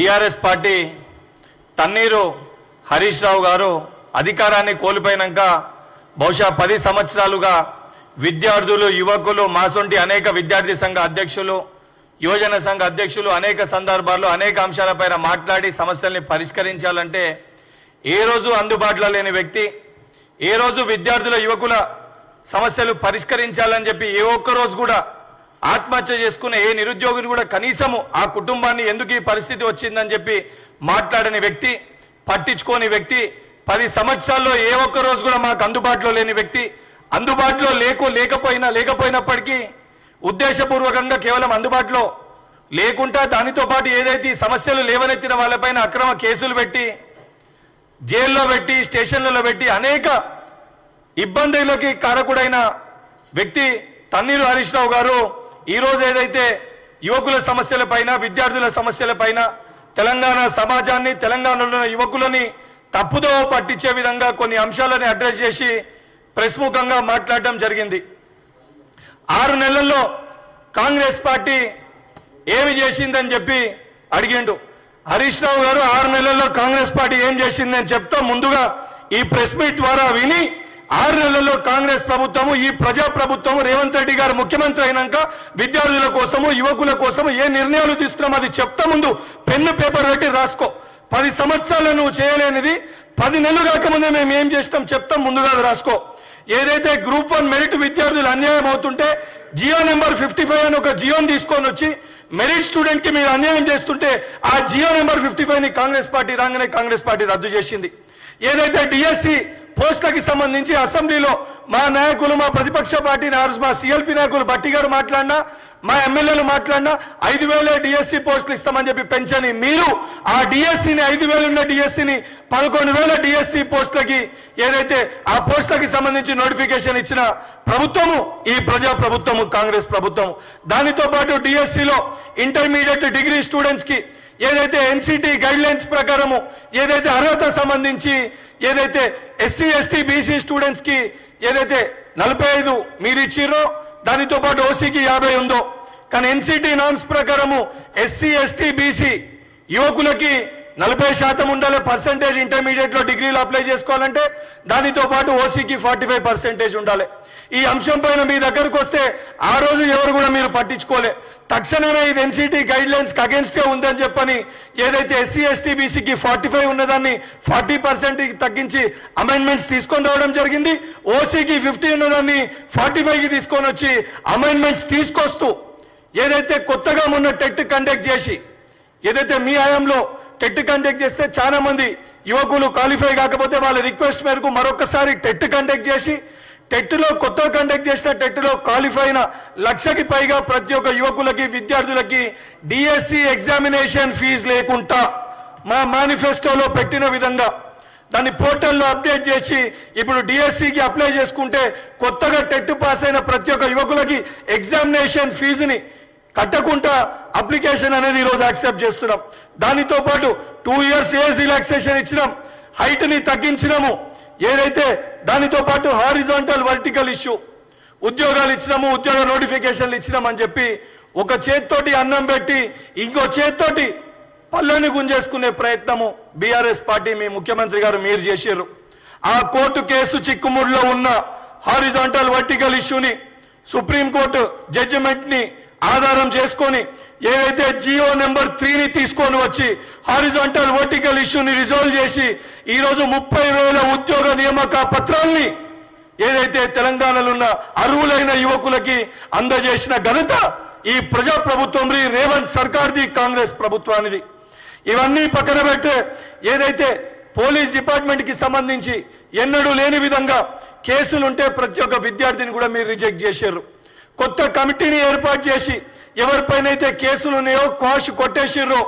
BRS party Thanneeru Harish Rao గారు అధికారాన్ని కోల్పోయినాక బహుశా 10 సంవత్సరాలుగా విద్యార్థులు యువకులు మాసొంటి అనేక విద్యార్థి సంఘ అధ్యక్షులు యువజన సంఘ అధ్యక్షులు అనేక సందర్భాల్లో అనేక అంశాలపైన మాట్లాడి సమస్యల్ని పరిష్కరించాలంటే ఏ రోజు అందుబాటులో లేని వ్యక్తి, ఏ రోజు విద్యార్థుల యువకుల సమస్యలు పరిష్కరించాలని చెప్పి ఏ ఒక్క రోజు కూడా ఆత్మహత్య చేసుకునే ఏ నిరుద్యోగిని కూడా కనీసము ఆ కుటుంబాన్ని ఎందుకు ఈ పరిస్థితి వచ్చిందని చెప్పి మాట్లాడని వ్యక్తి, పట్టించుకోని వ్యక్తి, 10 సంవత్సరాల్లో ఏ ఒక్క రోజు కూడా మాకు అందుబాటులో లేని వ్యక్తి, అందుబాటులో లేకపోయినప్పటికీ ఉద్దేశపూర్వకంగా కేవలం అందుబాటులో లేకుండా దానితో పాటు ఏదైతే సమస్యలు లేవనెత్తిన వాళ్ళపైన అక్రమ కేసులు పెట్టి జైల్లో పెట్టి స్టేషన్లలో పెట్టి అనేక ఇబ్బందులకి కారకుడైన వ్యక్తి తన్నీరు హరీష్ రావు గారు ఈరోజు ఏదైతే యువకుల సమస్యలపైన విద్యార్థుల సమస్యలపైన తెలంగాణ సమాజాన్ని తెలంగాణలో యువకులని తప్పుదోవ పట్టించే విధంగా కొన్ని అంశాలను అడ్రస్ చేసి ప్రెస్ ముఖంగా మాట్లాడడం జరిగింది. 6 నెలల్లో కాంగ్రెస్ పార్టీ ఏమి చేసిందని చెప్పి అడిగిండు. హరీష్ రావు గారు 6 నెలల్లో కాంగ్రెస్ పార్టీ ఏం చేసిందని చెప్తా ముందుగా ఈ ప్రెస్ మీట్ ద్వారా విని 6 నెలల్లో కాంగ్రెస్ ప్రభుత్వము ఈ ప్రజా ప్రభుత్వము రేవంత్ రెడ్డి గారు ముఖ్యమంత్రి అయినాక విద్యార్థుల కోసము యువకుల కోసము ఏ నిర్ణయాలు తీసుకున్నామో అది చెప్తా ముందు పెన్ను పేపర్ పెట్టి రాసుకో. 10 సంవత్సరాలు నువ్వు చేయలేనిది 10 నెలలు కాకముందే మేము ఏం చేస్తాం చెప్తాం ముందుగా రాసుకో. ఏదైతే గ్రూప్ 1 మెరిట్ విద్యార్థులు అన్యాయం అవుతుంటే జియో నెంబర్ 55 అని ఒక జియోని తీసుకొని వచ్చి మెరిట్ స్టూడెంట్ కి మీరు అన్యాయం చేస్తుంటే ఆ జియో నెంబర్ 55ని కాంగ్రెస్ పార్టీ రాగానే కాంగ్రెస్ పార్టీ రద్దు చేసింది. ఏదైతే డిఎస్సి పోస్టులకి సంబంధించి అసెంబ్లీలో మా నాయకులు మా ప్రతిపక్ష పార్టీ మా సిఎల్పి నాయకులు బట్టి గారు మాట్లాడినా మా ఎమ్మెల్యేలు మాట్లాడినా 5,000 డిఎస్సి పోస్టులు ఇస్తామని చెప్పి పెంచని మీరు ఆ డిఎస్సిని 5,000 ఉన్న డిఎస్సిని 11,000 డిఎస్సి పోస్టులకి ఏదైతే ఆ పోస్టులకి సంబంధించి నోటిఫికేషన్ ఇచ్చిన ప్రభుత్వము ఈ ప్రజా ప్రభుత్వము కాంగ్రెస్ ప్రభుత్వం. దానితో పాటు డిఎస్సిలో ఇంటర్మీడియట్ డిగ్రీ స్టూడెంట్స్ కి ఏదైతే ఎన్సిటి గైడ్ లైన్స్ ప్రకారము ఏదైతే అర్హత సంబంధించి ఏదైతే ఎస్సీ ఎస్టీ బీసీ స్టూడెంట్స్ కి ఏదైతే 45 మీరు ఇచ్చిర్రో దానితో పాటు ఓసీకి 50 ఉందో, కానీ ఎన్సిటి నామ్స్ ప్రకారము ఎస్సీ ఎస్టీ బీసీ యువకులకి 40% ఉండాలి పర్సెంటేజ్ ఇంటర్మీడియట్ లో డిగ్రీలు అప్లై చేసుకోవాలంటే, దానితో పాటు ఓసీకి 45% ఉండాలి. ఈ అంశం పైన మీ దగ్గరకు వస్తే ఆ రోజు ఎవరు కూడా మీరు పట్టించుకోలే. తక్షణమే ఇది ఎన్సిటి గైడ్ లైన్స్ అగేన్స్టే ఉందని చెప్పని ఏదైతే ఎస్సీ ఎస్టీ బీసీకి 45 ఉన్నదాన్ని 40% తగ్గించి అమెండ్మెంట్స్ తీసుకొని రావడం జరిగింది. ఓసీకి 50 ఉన్నదాన్ని 45కి తీసుకొని వచ్చి అమెండ్మెంట్స్ తీసుకొస్తూ ఏదైతే కొత్తగా మొన్న టెట్ కండక్ట్ చేసి ఏదైతే మీ హయాంలో టెట్ కండక్ట్ చేస్తే చాలా మంది యువకులు క్వాలిఫై కాకపోతే వాళ్ళ రిక్వెస్ట్ మేరకు మరొకసారి టెట్ కండక్ట్ చేసి టెట్లో కొత్తగా కండక్ట్ చేసిన టెట్లో క్వాలిఫై అయిన 1,00,000కి పైగా ప్రతి ఒక్క యువకులకి విద్యార్థులకి డిఎస్సి ఎగ్జామినేషన్ ఫీజు లేకుండా మా మేనిఫెస్టోలో పెట్టిన విధంగా దాన్ని పోర్టల్లో అప్డేట్ చేసి ఇప్పుడు డిఎస్సికి అప్లై చేసుకుంటే కొత్తగా టెట్ పాస్ అయిన ప్రతి ఒక్క యువకులకి ఎగ్జామినేషన్ ఫీజుని కట్టకుండా అప్లికేషన్ అనేది ఈరోజు యాక్సెప్ట్ చేస్తున్నాం. దానితో పాటు 2 years ఏజ్ రిలాక్సేషన్ ఇచ్చినాం, హైట్ని తగ్గించినాము. ఏదైతే దానితో పాటు హారిజాంటల్ వర్టికల్ ఇష్యూ ఉద్యోగాలు ఇచ్చినాము, ఉద్యోగ నోటిఫికేషన్లు ఇచ్చినామని చెప్పి ఒక చేత్తోటి అన్నం పెట్టి ఇంకో చేత్తోటి పళ్ళని గుంజేసుకునే ప్రయత్నము బీఆర్ఎస్ పార్టీ మీ ముఖ్యమంత్రి గారు మీరు చేశారు. ఆ కోర్టు కేసు చిక్కుముడిలో ఉన్న హారిజాంటల్ వర్టికల్ ఇష్యూని సుప్రీంకోర్టు జడ్జిమెంట్ ని ఆధారం చేసుకొని ఏదైతే జియో నెంబర్ 3ని తీసుకొని వచ్చి హారిజాంటల్ వర్టికల్ ఇష్యూని రిజాల్వ్ చేసి ఈరోజు 30,000 ఉద్యోగ నియామక పత్రాల్ని ఏదైతే తెలంగాణలో ఉన్న అర్హులైన యువకులకి అందజేసిన ఘనత ఈ ప్రజా ప్రభుత్వం రేవంత్ సర్కార్ది కాంగ్రెస్ ప్రభుత్వానిది. ఇవన్నీ పక్కన పెట్టే ఏదైతే పోలీస్ డిపార్ట్మెంట్కి సంబంధించి ఎన్నడూ లేని విధంగా కేసులుంటే ప్రతి ఒక్క విద్యార్థిని కూడా మీరు రిజెక్ట్ చేశారు. కొత్త కమిటీని ఏర్పాటు చేసి ఎవరిపైన అయితే కేసులు ఉన్నాయో క్వాష్ కొట్టేసిర్రో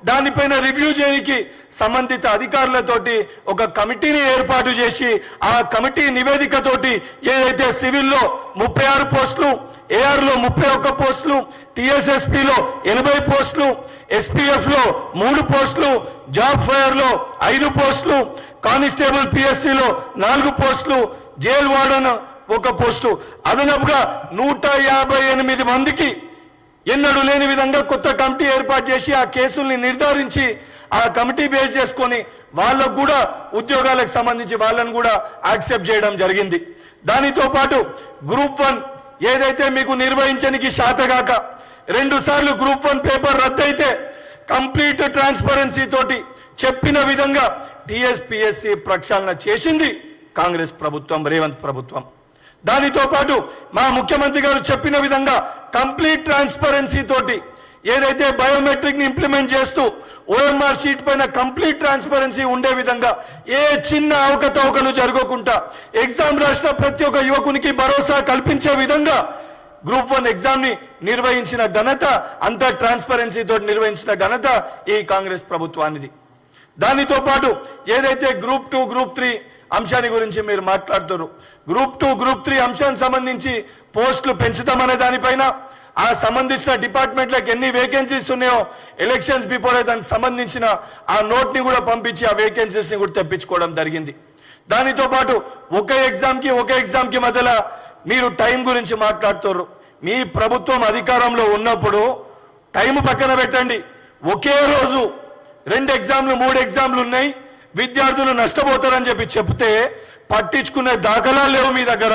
దానిపైన రివ్యూ చేయడానికి సంబంధిత అధికారులతోటి ఒక కమిటీని ఏర్పాటు చేసి ఆ కమిటీ నివేదికతోటి ఏదైతే సివిల్లో 36 పోస్టులు, ఏఆర్లో 31 పోస్టులు, టీఎస్ఎస్పీలో 80 పోస్టులు, ఎస్పీఎఫ్లో 3 పోస్టులు, జాబ్ ఫైర్లో 5 పోస్టులు, కానిస్టేబుల్ పిఎస్సిలో 4 పోస్టులు, జైల్ వార్డన్ 1 పోస్టు, అదనపుగా 158 మందికి ఎన్నడూ లేని విధంగా కొత్త కమిటీ ఏర్పాటు చేసి ఆ కేసుల్ని నిర్ధారించి ఆ కమిటీ బేస్ చేసుకొని వాళ్ళకు కూడా ఉద్యోగాలకు సంబంధించి వాళ్ళని కూడా యాక్సెప్ట్ చేయడం జరిగింది. దానితో పాటు గ్రూప్ 1 ఏదైతే మీకు నిర్వహించడానికి శాతగాక 2 సార్లు గ్రూప్ 1 పేపర్ రద్దయితే కంప్లీట్ ట్రాన్స్పరెన్సీ తోటి చెప్పిన విధంగా టీఎస్పీఎస్సీ ప్రక్షాళన చేసింది కాంగ్రెస్ ప్రభుత్వం, రేవంత్ ప్రభుత్వం. దానితో పాటు మా ముఖ్యమంత్రి గారు చెప్పిన విధంగా కంప్లీట్ ట్రాన్స్పరెన్సీ తోటి ఏదైతే బయోమెట్రిక్ ని ఇంప్లిమెంట్ చేస్తూ ఓఎంఆర్ షీట్ పైన కంప్లీట్ ట్రాన్స్పరెన్సీ ఉండే విధంగా ఏ చిన్న అవకతవకలు జరగకుండా ఎగ్జామ్ రాసిన ప్రతి ఒక్క యువకునికి భరోసా కల్పించే విధంగా గ్రూప్ 1 ఎగ్జామ్ ని నిర్వహించిన ఘనత, అంత ట్రాన్స్పరెన్సీ తోటి నిర్వహించిన ఘనత ఈ కాంగ్రెస్ ప్రభుత్వానిది. దానితో పాటు ఏదైతే గ్రూప్ 2, గ్రూప్ 3 అంశాన్ని గురించి మీరు మాట్లాడుతున్నారు, గ్రూప్ 2, గ్రూప్ 3 అంశానికి సంబంధించి పోస్టులు పెంచుతామనే దానిపైన ఆ సంబంధించిన డిపార్ట్మెంట్లకు ఎన్ని వేకెన్సీస్ ఉన్నాయో ఎలక్షన్స్ బిఫోర్ దానికి సంబంధించిన ఆ నోట్ ని కూడా పంపించి ఆ వేకెన్సీస్ ని కూడా తెప్పించుకోవడం జరిగింది. దానితో పాటు ఒక ఎగ్జామ్ కి మధ్యలో మీరు టైం గురించి మాట్లాడుతున్నారు. మీ ప్రభుత్వం అధికారంలో ఉన్నప్పుడు టైం పక్కన పెట్టండి, ఒకే రోజు 2 ఎగ్జామ్లు 3 ఎగ్జామ్లు ఉన్నాయి, విద్యార్థులు నష్టపోతారని చెప్తే పట్టించుకునే దాఖలాలు లేవు మీ దగ్గర.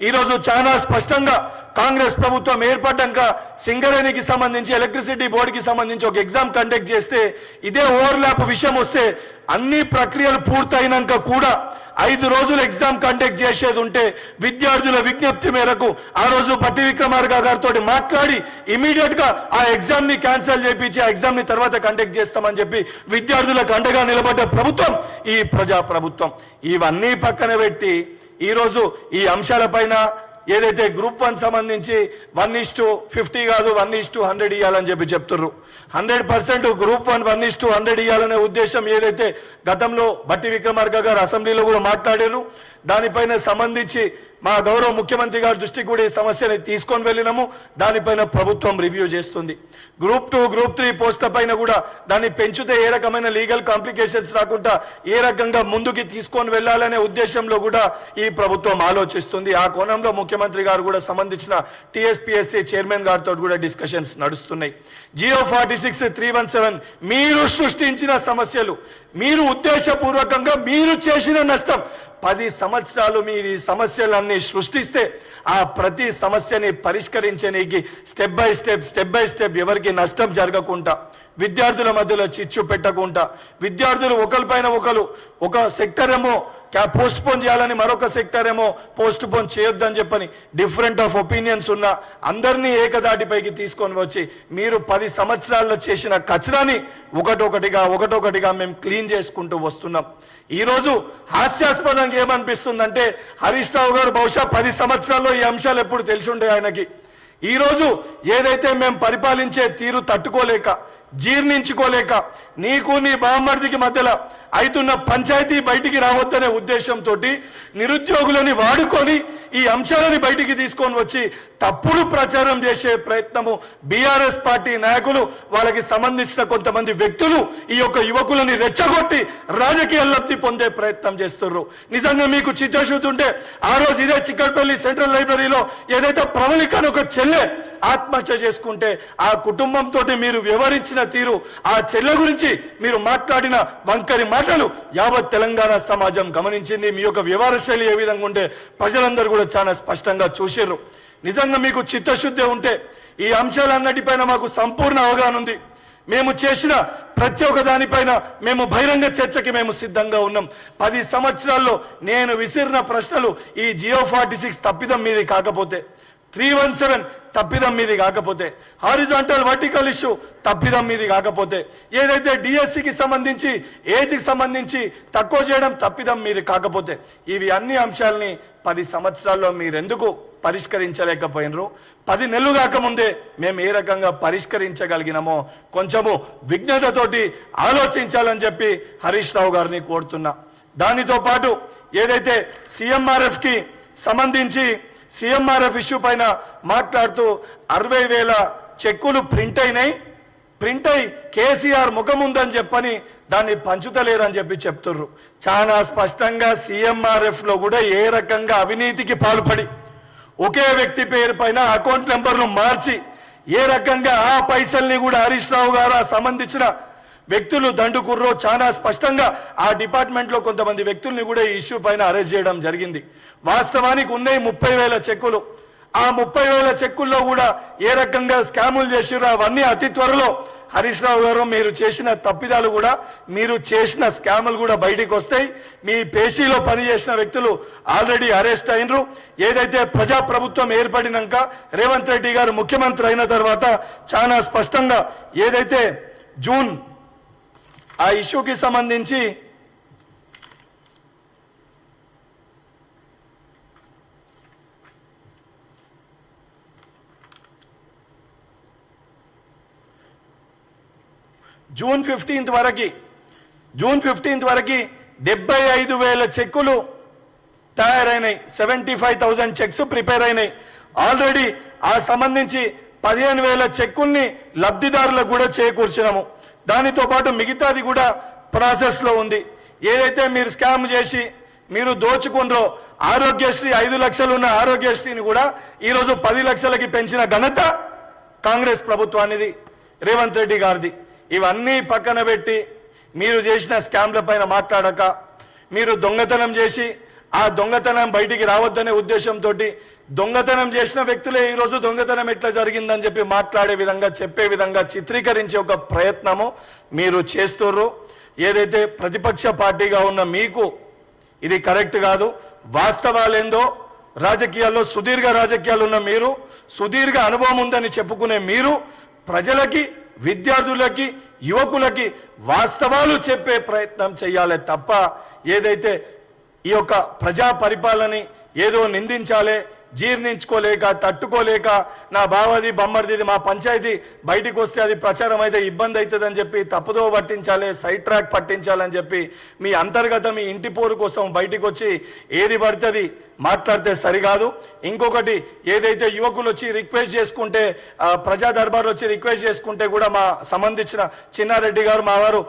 ఈరోజు చాలా స్పష్టంగా కాంగ్రెస్ ప్రభుత్వం ఏర్పడ్డాక సింగరేణికి సంబంధించి ఎలక్ట్రిసిటీ బోర్డుకి సంబంధించి ఒక ఎగ్జామ్ కండక్ట్ చేస్తే ఇదే ఓవర్లాప్ విషయం వస్తే అన్ని ప్రక్రియలు పూర్తయినాక కూడా 5 రోజులు ఎగ్జామ్ కండక్ట్ చేసేది ఉంటే విద్యార్థుల విజ్ఞప్తి మేరకు ఆ రోజు పట్టి విక్రమార్క గారితో మాట్లాడి ఇమీడియట్ గా ఆ ఎగ్జామ్ ని క్యాన్సిల్ చేయించి ఆ ఎగ్జామ్ ని తర్వాత కండక్ట్ చేస్తామని చెప్పి విద్యార్థులకు అండగా నిలబడ్డ ప్రభుత్వం ఈ ప్రజా ప్రభుత్వం. ఇవన్నీ పక్కన పెట్టి ఈరోజు ఈ అంశాలపైన ఏదైతే గ్రూప్ 1 సంబంధించి 1:50 కాదు 1:100 ఇవ్వాలని చెప్తున్నారు. 100% గ్రూప్ 1 1:100 ఇవ్వాలనే ఉద్దేశం ఏదైతే గతంలో బట్టి విక్రమార్క గారు అసెంబ్లీలో కూడా మాట్లాడారు, దానిపైన సంబంధించి మా గౌరవ ముఖ్యమంత్రి గారి దృష్టికి కూడా ఈ సమస్యని తీసుకొని వెళ్ళినాము. దానిపైన ప్రభుత్వం రివ్యూ చేస్తుంది. గ్రూప్ 2, గ్రూప్ 3 పోస్టుల పైన కూడా దాన్ని పెంచితే ఏ రకమైన లీగల్ కాంప్లికేషన్స్ రాకుండా ఏ రకంగా ముందుకి తీసుకొని వెళ్ళాలనే ఉద్దేశంలో కూడా ఈ ప్రభుత్వం ఆలోచిస్తుంది. ఆ కోణంలో ముఖ్యమంత్రి గారు కూడా సంబంధించిన టీఎస్పీఎస్సీ చైర్మన్ గారితో కూడా డిస్కషన్స్ నడుస్తున్నాయి. జియో 46-317 మీరు సృష్టించిన సమస్యలు, మీరు ఉద్దేశపూర్వకంగా మీరు చేసిన నష్టం 10 సంవత్సరాలు మీరు ఈ సమస్యలన్నీ సృష్టిస్తే ఆ ప్రతి సమస్యని పరిష్కరించడానికి స్టెప్ బై స్టెప్ ఎవరికి నష్టం జరగకుండా, విద్యార్థుల మధ్యలో చిచ్చు పెట్టకుండా, విద్యార్థులు ఒకరిపైన ఒకరు ఒక సెక్టర్ ఏమో పోస్ట్ పోన్ చేయాలని మరొక సెక్టర్ ఏమో పోస్ట్ పోన్ చేయొద్దని చెప్పని డిఫరెంట్ ఆఫ్ ఒపీనియన్స్ ఉన్న అందరినీ ఏకదాటిపైకి తీసుకొని వచ్చి మీరు 10 సంవత్సరాల్లో చేసిన కచరాని ఒకటొకటిగా మేము క్లీన్ చేసుకుంటూ వస్తున్నాం. ఈరోజు హాస్యాస్పదంగా ఏమనిపిస్తుందంటే హరీష్ రావు గారు బహుశా 10 సంవత్సరాల్లో ఈ అంశాలు ఎప్పుడు తెలిసి ఉండే ఆయనకి. ఈరోజు ఏదైతే మేము పరిపాలించే తీరు తట్టుకోలేక జీర్ణించుకోలేక నీకు నీ బామ్మర్దికి మధ్యలో అవుతున్న పంచాయతీ బయటికి రావద్దనే ఉద్దేశంతో నిరుద్యోగులని వాడుకొని ఈ అంశాలని బయటికి తీసుకొని వచ్చి తప్పుడు ప్రచారం చేసే ప్రయత్నము బీఆర్ఎస్ పార్టీ నాయకులు, వాళ్ళకి సంబంధించిన కొంతమంది వ్యక్తులు ఈ యొక్క యువకులని రెచ్చగొట్టి రాజకీయ లబ్ధి పొందే ప్రయత్నం చేస్తున్నారు. నిజంగా మీకు చిత్తశుద్ధి ఉంటే ఆ రోజు ఇదే చిక్కడపల్లి సెంట్రల్ లైబ్రరీలో ఏదైతే ప్రవళిక అని ఒక చెల్లె ఆత్మహత్య చేసుకుంటే ఆ కుటుంబంతో మీరు వ్యవహరించిన తీరు, ఆ చెల్లె గురించి మీరు మాట్లాడిన వంకరి మాటలు యావత్ తెలంగాణ సమాజం గమనించింది. మీ యొక్క వ్యవహార శైలి ఏ విధంగా ఉంటే ప్రజలందరూ కూడా చాలా స్పష్టంగా చూశారు. నిజంగా మీకు చిత్తశుద్ధి ఉంటే ఈ అంశాలన్నిటిపైన మాకు సంపూర్ణ అవగాహన ఉంది. మేము చేసిన ప్రతి ఒక్క దానిపైన మేము బహిరంగ చర్చకి మేము సిద్ధంగా ఉన్నాం. 10 సంవత్సరాల్లో నేను విసిరిన ప్రశ్నలు ఈ జియో 46 తప్పిదం మీది కాకపోతే, 317 తప్పిదం మీది కాకపోతే, హారిజాంటల్ వర్టికల్ ఇష్యూ తప్పిదం మీది కాకపోతే, ఏదైతే డిఎస్సికి సంబంధించి ఏజ్కి సంబంధించి తక్కువ చేయడం తప్పిదం మీది కాకపోతే, ఇవి అన్ని అంశాలని 10 సంవత్సరాల్లో మీరెందుకు పరిష్కరించలేకపోయినరు? 10 నెలలు కాకముందే మేము ఏ రకంగా పరిష్కరించగలిగినామో కొంచెము విజ్ఞతతోటి ఆలోచించాలని చెప్పి హరీష్ రావు గారిని కోరుతున్నా. దానితో పాటు ఏదైతే సిఎంఆర్ఎఫ్కి సంబంధించి సిఎంఆర్ఎఫ్ ఇష్యూ పైన మాట్లాడుతూ 60,000 చెక్కులు ప్రింట్ అయి కేసీఆర్ ముఖం ఉందని చెప్పని దాన్ని పంచుతలేరని చెప్తున్నారు. చాలా స్పష్టంగా సిఎంఆర్ఎఫ్ లో కూడా ఏ రకంగా అవినీతికి పాల్పడి ఒకే వ్యక్తి పేరు పైన అకౌంట్ నెంబర్ను మార్చి ఏ రకంగా ఆ పైసల్ని కూడా హరీష్ రావు గారు సంబంధించిన వ్యక్తులు దండుకుర్రో చాలా స్పష్టంగా ఆ డిపార్ట్మెంట్లో కొంతమంది వ్యక్తుల్ని కూడా ఈ ఇష్యూ పైన అరెస్ట్ చేయడం జరిగింది. వాస్తవానికి ఉన్నాయి 30,000 చెక్కులు. ఆ 30,000 చెక్కుల్లో కూడా ఏ రకంగా స్కాములు చేసిరో అవన్నీ అతి త్వరలో హరీష్ రావు గారు మీరు చేసిన తప్పిదాలు కూడా, మీరు చేసిన స్కాములు కూడా బయటికి వస్తాయి. మీ పేషీలో పనిచేసిన వ్యక్తులు ఆల్రెడీ అరెస్ట్ అయినరు. ఏదైతే ప్రజాప్రభుత్వం ఏర్పడినాక రేవంత్ రెడ్డి గారు ముఖ్యమంత్రి అయిన తర్వాత చాలా స్పష్టంగా ఏదైతే జూన్ ఆ ఇష్యూకి సంబంధించి జూన్ 15th వరకు 75,000 చెక్కులు తయారైనాయి. 75,000 చెక్స్ ప్రిపేర్ అయినాయి. ఆల్రెడీ ఆ సంబంధించి 15,000 చెక్కుల్ని లబ్ధిదారులకు కూడా చేకూర్చినాము. దానితో పాటు మిగతాది కూడా ప్రాసెస్లో ఉంది. ఏదైతే మీరు స్కామ్ చేసి మీరు దోచుకున్నారో ఆరోగ్యశ్రీ 5 లక్షలు ఉన్న ఆరోగ్యశ్రీని కూడా ఈరోజు 10 లక్షలకి పెంచిన ఘనత కాంగ్రెస్ ప్రభుత్వానిది, రేవంత్ రెడ్డి గారిది. ఇవన్నీ పక్కన పెట్టి మీరు చేసిన స్కామ్ల పైన మాట్లాడక, మీరు దొంగతనం చేసి ఆ దొంగతనం బయటికి రావద్దనే ఉద్దేశంతో దొంగతనం చేసిన వ్యక్తులే ఈరోజు దొంగతనం ఎట్లా జరిగిందని చెప్పి మాట్లాడే విధంగా, చెప్పే విధంగా చిత్రీకరించే ఒక ప్రయత్నము మీరు చేస్తుర్రు. ఏదైతే ప్రతిపక్ష పార్టీగా ఉన్న మీకు ఇది కరెక్ట్ కాదు. వాస్తవాలేందో రాజకీయాల్లో సుదీర్ఘ రాజకీయాలు ఉన్న మీరు, సుదీర్ఘ అనుభవం ఉందని చెప్పుకునే మీరు ప్రజలకి, విద్యార్థులకి, యువకులకి వాస్తవాలు చెప్పే ప్రయత్నం చేయాలి తప్ప ఏదైతే ఈ యొక్క ప్రజా పరిపాలనని ఏదో నిందించాలి, జీర్ణించుకోలేక, తట్టుకోలేక నా బావది బొమ్మర్ది మా పంచాయతీ బయటికి వస్తే అది ప్రచారం అయితే ఇబ్బంది అవుతుందని చెప్పి తప్పుదో పట్టించాలి, సైడ్ ట్రాక్ పట్టించాలని చెప్పి మీ అంతర్గత మీ ఇంటి పోరు కోసం బయటికి వచ్చి ఏది పడుతుంది మాట్లాడితే సరికాదు. ఇంకొకటి ఏదైతే యువకులు వచ్చి రిక్వెస్ట్ చేసుకుంటే, ప్రజా దర్బార్ వచ్చి రిక్వెస్ట్ చేసుకుంటే కూడా మా సంబంధించిన చిన్నారెడ్డి గారు మా వారు